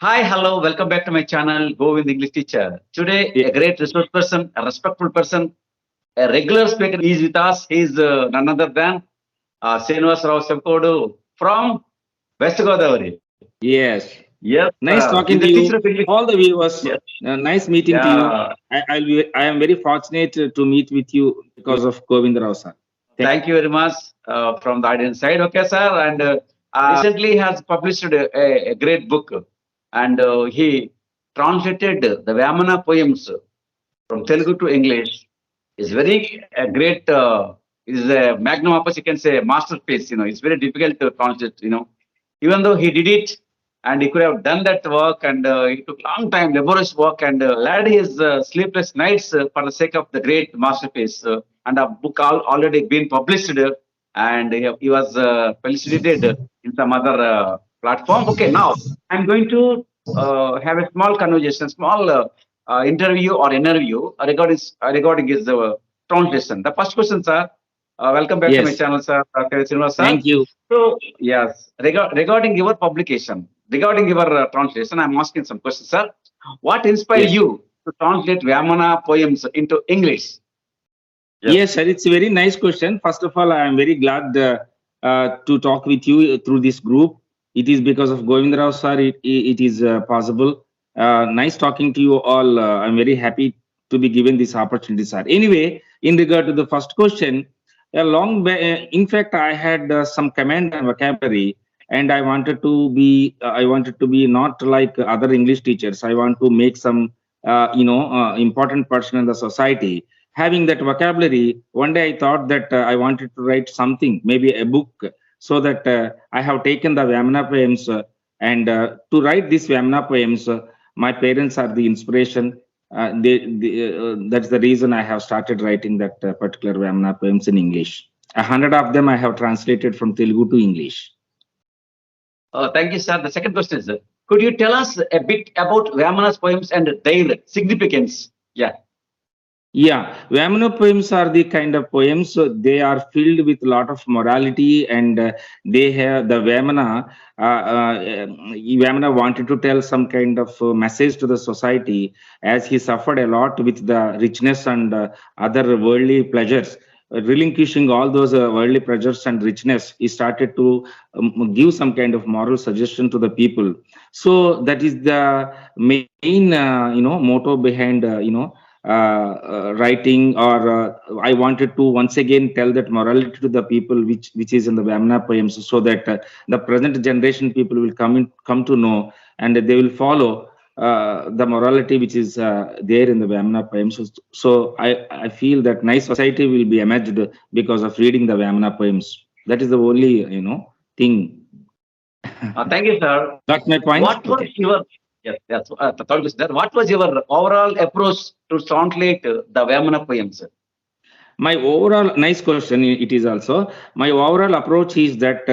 Hi, hello, welcome back to my channel, Go with English Teacher. Today, Ye- a great resource person, a respectful person, a regular speaker is with us. He's none other than Srinivas Rao from West Godavari. Yes. Yes, Nice he's a talking to teacher of you, English. all the viewers. Yes, Nice meeting to you. yeah. I am very fortunate to meet with you because of Govind Rao sir. Thank you very much from the audience side. Okay, sir. And recently has published a great book, and he translated the Vemana poems from Telugu to English. Is very a great is a magnum opus, you can say, masterpiece. It's very difficult to translate. Even though he did it and he could have done that work, and it took long time, laborious work, and led his sleepless nights for the sake of the great masterpiece. And a book already been published, and he was felicitated in some other platform. Okay, now I'm going to have a small conversation, small interview or interview regarding his translation. The first question, sir. Welcome back to my Yes. channel, sir. Dr. Srinivas, sir. Thank you. So, yes, regarding your publication, regarding your translation, I'm asking some questions, sir. What inspired Yes. you to translate Vemana poems into English? Yes. Yes, sir. It's a very nice question. First of all, I am very glad to talk with you through this group. It is because of Govind Rao sir. It is possible. Nice talking to you all. I'm very happy to be given this opportunity, sir. Anyway, in regard to the first question, in fact, I had some command and vocabulary, and I wanted to be not like other English teachers. I want to make some, important person in the society. Having that vocabulary, one day I thought that I wanted to write something, maybe a book, so that I have taken the Vemana poems, and to write these Vemana poems, my parents are the inspiration. That's the reason I have started writing that particular Vemana poems in English. 100 of them I have translated from Telugu to English. Thank you, sir. The second question is, could you tell us a bit about Vemana's poems and their significance? Yeah. Yeah, Vemana poems are the kind of poems. They are filled with a lot of morality, and they have the Vemana. Vemana wanted to tell some kind of message to the society, as he suffered a lot with the richness and other worldly pleasures. Relinquishing all those worldly pleasures and richness, he started to give some kind of moral suggestion to the people. So that is the main, motto behind, writing, or I wanted to once again tell that morality to the people, which is in the Vemana poems, so that the present generation people will come to know, and they will follow the morality which is there in the Vemana poems. So I feel that nice society will be emerged because of reading the Vemana poems. That is the only thing. Thank you, sir. That's my point. What was Okay. your yes, yes. The third question, sir. What was your overall approach to translate the Vemana poems? My overall nice question, it is also my overall approach is that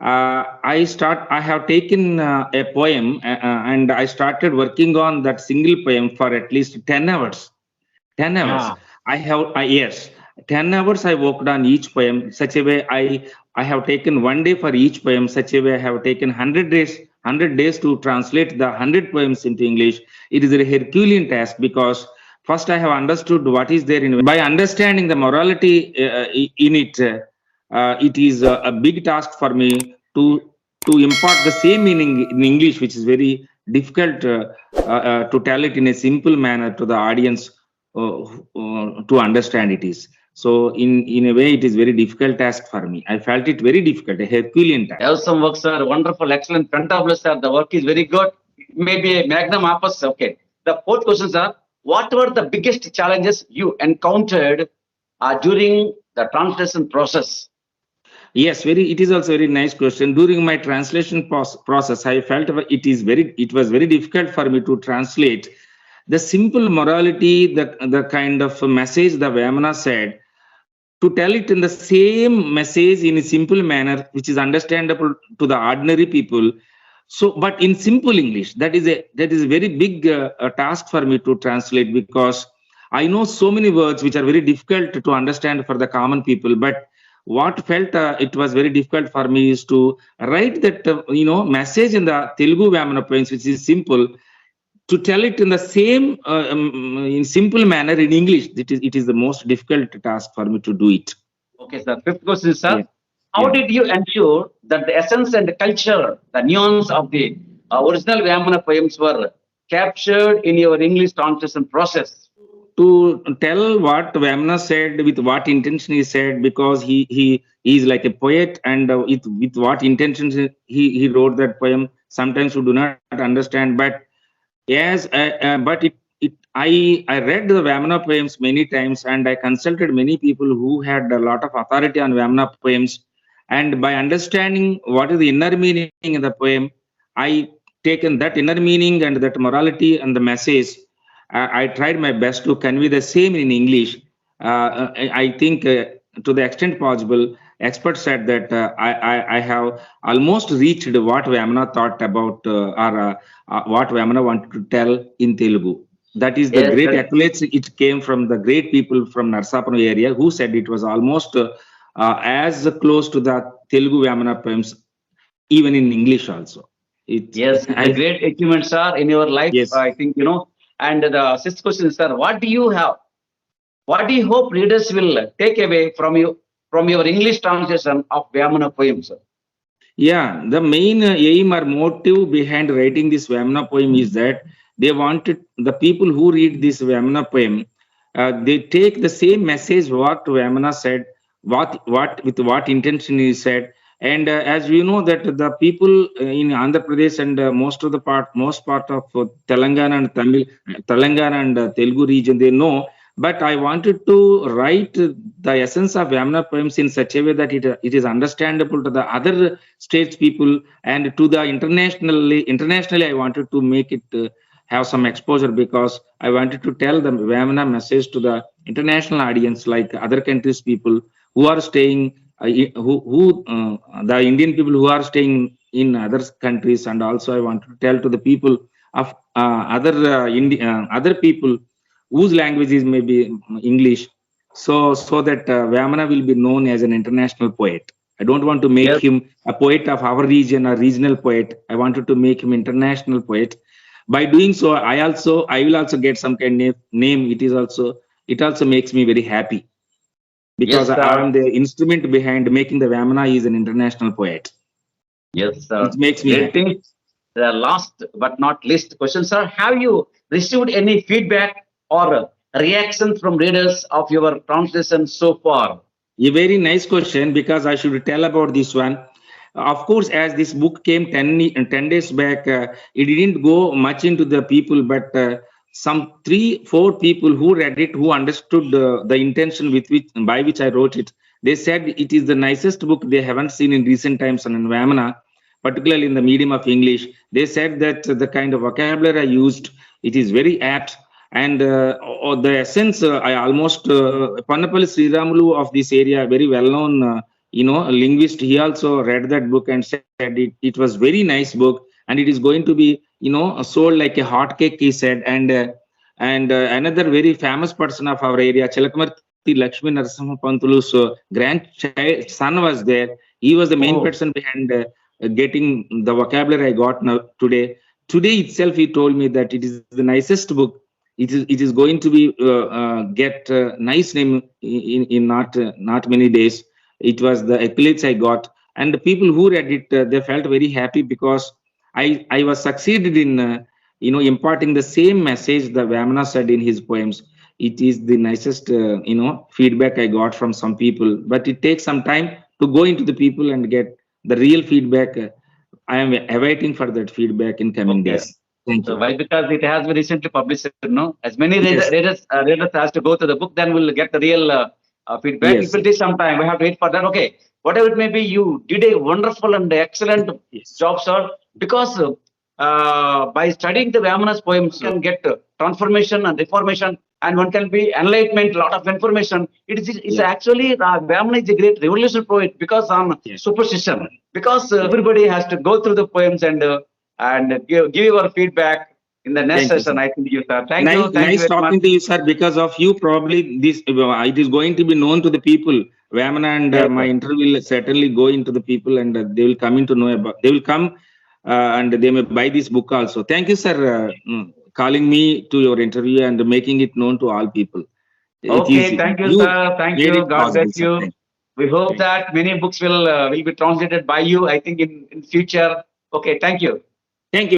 I have taken a poem, and I started working on that single poem for at least 10 hours. 10 hours. Yeah. Yes, 10 hours I worked on each poem. Such a way, I have taken one day for each poem. Such a way, I have taken 100 days to translate the 100 poems into English. It is a Herculean task, because first I have understood what is there in. By understanding the morality in it, it is a big task for me to impart the same meaning in English, which is very difficult to tell it in a simple manner to the audience to understand it is. So in a way, it is very difficult task for me. I felt it very difficult, a Herculean task. Awesome work, sir. Wonderful, excellent, fantabulous, sir. The work is very good. Maybe a magnum opus. Okay. The fourth question, sir. What were the biggest challenges you encountered during the translation process? Yes, it is also very nice question. During my translation process, I felt it was very difficult for me to translate the simple morality, the kind of message the Vemana said, to tell it in the same message in a simple manner, which is understandable to the ordinary people. So, but in simple English, that is a very big task for me to translate, because I know so many words which are very difficult to understand for the common people. But what felt it was very difficult for me is to write that message in the Telugu Vemana poems, which is simple, to tell it in the same in simple manner in English. It is the most difficult task for me to do it. Okay, sir. Fifth question, Yeah, sir. How yeah. did you ensure that the essence and the culture, the nuance of the original Vemana poems were captured in your English translation process? To tell what Vemana said, with what intention he said, because he is like a poet, and with what intention he wrote that poem. Sometimes we do not understand, but I read the Vemana poems many times, and I consulted many people who had a lot of authority on Vemana poems, and by understanding what is the inner meaning in the poem, I taken that inner meaning and that morality and the message. I tried my best to convey the same in English. I think to the extent possible, experts said that I have almost reached what Vemana thought about, or what Vemana wanted to tell in Telugu. That is the Yes, great sir. accolades. It came from the great people from Narsapura area who said it was almost as close to the Telugu Vemana poems, even in English also. It, Yes, it's a I great achievement, sir, in your life. yes. I think, you know. And the sixth question, sir, what do you have? What do you hope readers will take away from your English translation of Vemana poems, sir? Yeah, the main aim or motive behind writing this Vemana poem is that they wanted the people who read this Vemana poem, they take the same message what Vemana said, what with what intention he said, and as we know that the people in Andhra Pradesh and most part of Telangana and Telangana and Telugu region, they know. But I wanted to write the essence of Vemana poems in such a way that it is understandable to the other states people, and to the internationally I wanted to make it have some exposure, because I wanted to tell the Vemana message to the international audience, like other countries people who are staying the Indian people who are staying in other countries, and also I wanted to tell to the people of other people whose language is maybe English, so that Vemana will be known as an international poet. I don't want to make Yes, him a poet of our region, a regional poet. I wanted to make him international poet. By doing so, I will also get some kind of name. It also makes me very happy, because yes, I sir. am the instrument behind making the Vemana is an international poet. Yes, It sir. makes me Great happy. thing. The last but not least question, sir. Have you received any feedback or reaction from readers of your translation so far? A very nice question, because I should tell about this one. Of course, as this book came 10 days back, it didn't go much into the people, but some 3 4 people who read it, who understood the intention with which by which I wrote it, they said it is the nicest book they haven't seen in recent times on Vemana, particularly in the medium of English. They said that the kind of vocabulary I used, it is very apt, and the essence, I almost Pannapalli Sriramulu of this area, very well known, a linguist. He also read that book and said it was very nice book, and it is going to be sold like a hot cake, he said. And another very famous person of our area, Chilakamarti Lakshmi Narasimha Pantulu's son was there. He was the main Oh, person behind getting the vocabulary I got now today. Today itself, he told me that it is the nicest book. It is going to be get nice name in not many days. It was the accolades I got, and the people who read it, they felt very happy, because I was succeeded in imparting the same message the Vemana said in his poems. It is the nicest feedback I got from some people, but it takes some time to go into the people and get the real feedback. I am awaiting for that feedback in coming okay. days. Thank So you. why? Because it has been recently published, no? As many Yes, readers has to go to the book, then we'll get the real feedback. It yes, will take some time. We have to wait for that. Okay. Whatever it may be, you did a wonderful and excellent yes, job, sir. Because by studying the Vemana's poems, one can get transformation and reformation, and one can be enlightenment, a lot of information. It's yeah, actually Vemana is a great revolutionary poet because on yeah, superstition. Because yeah. everybody has to go through the poems and give your feedback in the next Thank you, session. sir. I think you, sir. Nice, Thank you nice very much. talking to you, sir. Because of you, probably this it is going to be known to the people Vemana and Yes, my sir. interview will certainly go into the people, and they will come in to know about. They will come and they may buy this book also. Thank you, sir, calling me to your interview and making it known to all people. It is Okay, thank you, you sir. Thank made you. it God possible, bless sir. you. Thank We hope you. that many books will be translated by you. I think in future. Okay, thank you. Thank you.